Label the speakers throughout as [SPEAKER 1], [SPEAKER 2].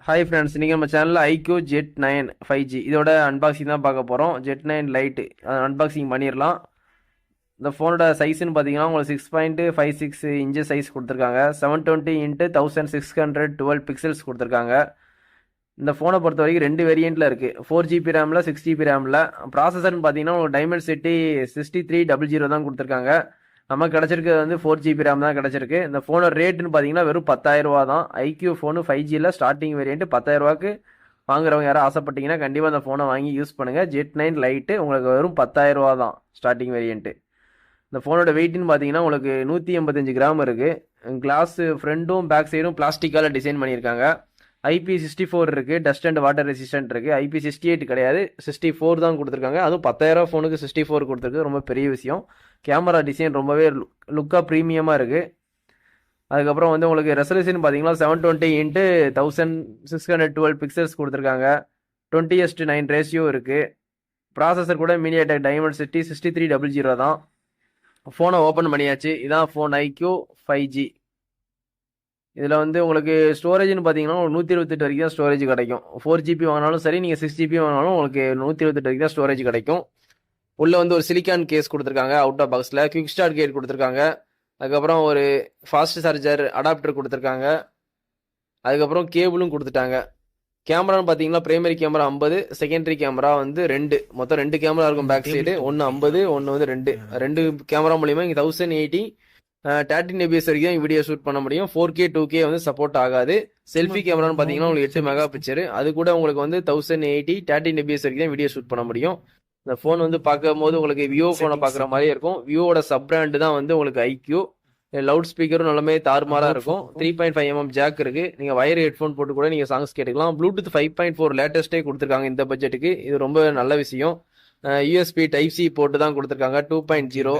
[SPEAKER 1] Hi friends, நீங்கள் நம்ம சேனலில் ஐக்யூ ஜெட் 9 5G இதோட அன்பாக்சிங் தான் பார்க்க போகிறோம். ஜெட் 9 லைட்டு அன்பாக்சிங் பண்ணிடலாம். இந்த ஃபோனோட சைஸ்ன்னு பார்த்தீங்கன்னா உங்களுக்கு 6.56 சைஸ் கொடுத்துருக்காங்க. 720x1612 பிக்சல்ஸ் கொடுத்துருக்காங்க. இந்த ஃபோனை பொறுத்த வரைக்கும் 2 வேரியண்ட்டில் இருக்குது. 4GB ரேமில் 6GB ரேமில். ப்ராசஸர்னு பார்த்தீங்கன்னா உங்களுக்கு டைமென்சிட்டி 6300 தான் கொடுத்துருக்காங்க. நமக்கு கிடச்சிருக்கிறது வந்து 4GB ரேம் தான் கிடச்சிருக்கு. இந்த ஃபோனோட ரேட்டுன்னு பார்த்தீங்கன்னா வெறும் 10,000 தான். ஐக்யூ ஃபோனு 5Gயில் ஸ்டார்டிங் வேரியன்ட் 10,000 வாங்குறவங்க யாரும் ஆசைப்பட்டீங்கன்னா கண்டிப்பாக அந்த ஃபோனை வாங்கி யூஸ் பண்ணுங்கள். ஜெட் 9 லைட்டு உங்களுக்கு வெறும் 10,000 தான் ஸ்டார்டிங் வேரியன்ட்டு. இந்த ஃபோனோட வெயிட்னு பார்த்தீங்கன்னா உங்களுக்கு 185 கிராம் இருக்குது. கிளாஸு ஃப்ரண்ட்டும் பேக் சைடும் பிளாஸ்டிக்கால் டிசைன் பண்ணியிருக்காங்க. IP64 இருக்குது. டஸ்ட் அண்ட் வாட்டர் ரெசிஸ்டன்ட் இருக்குது. IP68 கிடையாது, 64 தான் கொடுத்துருக்காங்க. அதுவும் 10,000 ஃபோனுக்கு 64 கொடுத்துருக்கு, ரொம்ப பெரிய விஷயம். கேமரா டிசைன் ரொம்பவே லுக்காக ப்ரீமியமாக இருக்குது. அதுக்கப்புறம் வந்து உங்களுக்கு ரெசல்யூஷன் பார்த்தீங்கன்னா 720x1612 பிக்சல்ஸ் கொடுத்துருக்காங்க. 20:9 ரேஷியோ இருக்குது. ப்ராசஸர் கூட MediaTek Dimensity 6300 தான். ஃபோனை ஓப்பன் பண்ணியாச்சு. இதான் ஃபோன் ஐக்யூ 5G. இதில் வந்து உங்களுக்கு ஸ்டோரேஜ்னு பார்த்தீங்கன்னா 128 வரைக்கும் தான் ஸ்டோரேஜ் கிடைக்கும். 4GB வாங்கினாலும் சரி, நீங்கள் 6GB வாங்கினாலும் உங்களுக்கு 128 வரைக்கும் தான் ஸ்டோரேஜ் கிடைக்கும். உள்ளே வந்து ஒரு சிலிக்கான் கேஸ் கொடுத்துருக்காங்க. அவுட் ஆஃப் பாக்ஸில் குவிக் ஸ்டார்ட் கேட் கொடுத்துருக்காங்க. அதுக்கப்புறம் ஒரு ஃபாஸ்ட் சார்ஜர் அடாப்டர் கொடுத்துருக்காங்க. அதுக்கப்புறம் கேபிளும் கொடுத்துட்டாங்க. கேமரான்னு பார்த்தீங்கன்னா பிரைமரி கேமரா 50, செகண்டரி கேமரா வந்து 2, மொத்தம் 2 கேமரா இருக்கும் பேக் சைடு. ஒன்று 50, ஒன்று வந்து 2 கேமரா மூலிமா இங்கே 1080 13 fps வரைக்கும் வீடியோ ஷூட் பண்ண முடியும். 4K 2K வந்து சப்போர்ட் ஆகாது. செல்ஃபி கேமரான்னு பார்த்தீங்கன்னா உங்களுக்கு 8 மெகா பிக்சர். அது கூட உங்களுக்கு வந்து 1080 13 fps வரைக்கும் வீடியோ ஷூட் பண்ண முடியும். இந்த ஃபோன் வந்து பார்க்கும் போது உங்களுக்கு விவோ ஃபோனை பார்க்குற மாதிரியே இருக்கும். விவோட சப் பிராண்டு தான் வந்து உங்களுக்கு ஐக்யூ. லவுட் ஸ்பீக்கரும் நல்லமே தாறுமாறாக இருக்கும். 3.5mm ஜாக் இருக்குது. நீங்கள் வயர் ஹெட்ஃபோன் போட்டு கூட நீங்கள் சாங்ஸ் கேட்டுக்கலாம். ப்ளூடூத் 5.4 லேட்டஸ்ட்டே கொடுத்துருக்காங்க இந்த பட்ஜெட்டுக்கு. இது ரொம்ப நல்ல விஷயம். USB Type-C போட்டு தான் கொடுத்துருக்காங்க. 2.0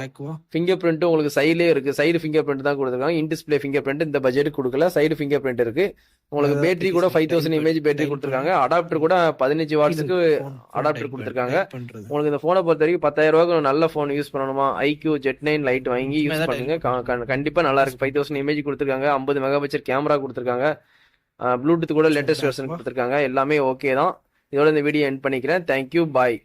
[SPEAKER 1] ஃபிங்கர் பிரிண்ட்டும் உங்களுக்கு சைட்லேயே இருக்குது. சைடு ஃபிங்கர் பிரிண்ட் தான் கொடுத்துருக்காங்க. இன் டிஸ்பிளே ஃபிங்கர் பிரிண்ட் இந்த பட்ஜெட்டுக்கு கொடுக்கல. சைடு ஃபிங்கர் பிரிண்ட் இருக்குது. உங்களுக்கு பேட்டரி கூட 5000 mAh பேட்டரி கொடுத்துருக்காங்க. அடாப்டர் கூட 15 வாட்ஸுக்கு அடாப்டர் கொடுத்துருக்காங்க. உங்களுக்கு இந்த ஃபோனை பொறுத்த வரைக்கும் 10,000 நல்ல ஃபோன் யூஸ் பண்ணணுமா, ஐக்யூ ஜெட் 9 லைட் வாங்கி யூஸ் பண்ணுங்க. கண்டிப்பாக நல்லா இருக்கு. 5000 mAh கொடுத்துருக்காங்க. 50 மெகா பிக்சர் கேமரா கொடுத்துருக்காங்க. ப்ளூடூத் கூட லேட்டஸ்ட் வெர்ஷன் கொடுத்துருக்காங்க. எல்லாமே ஓகே தான். இதோட இந்த வீடியோ எண்ட் பண்ணிக்கிறேன். தேங்க்யூ, பாய்.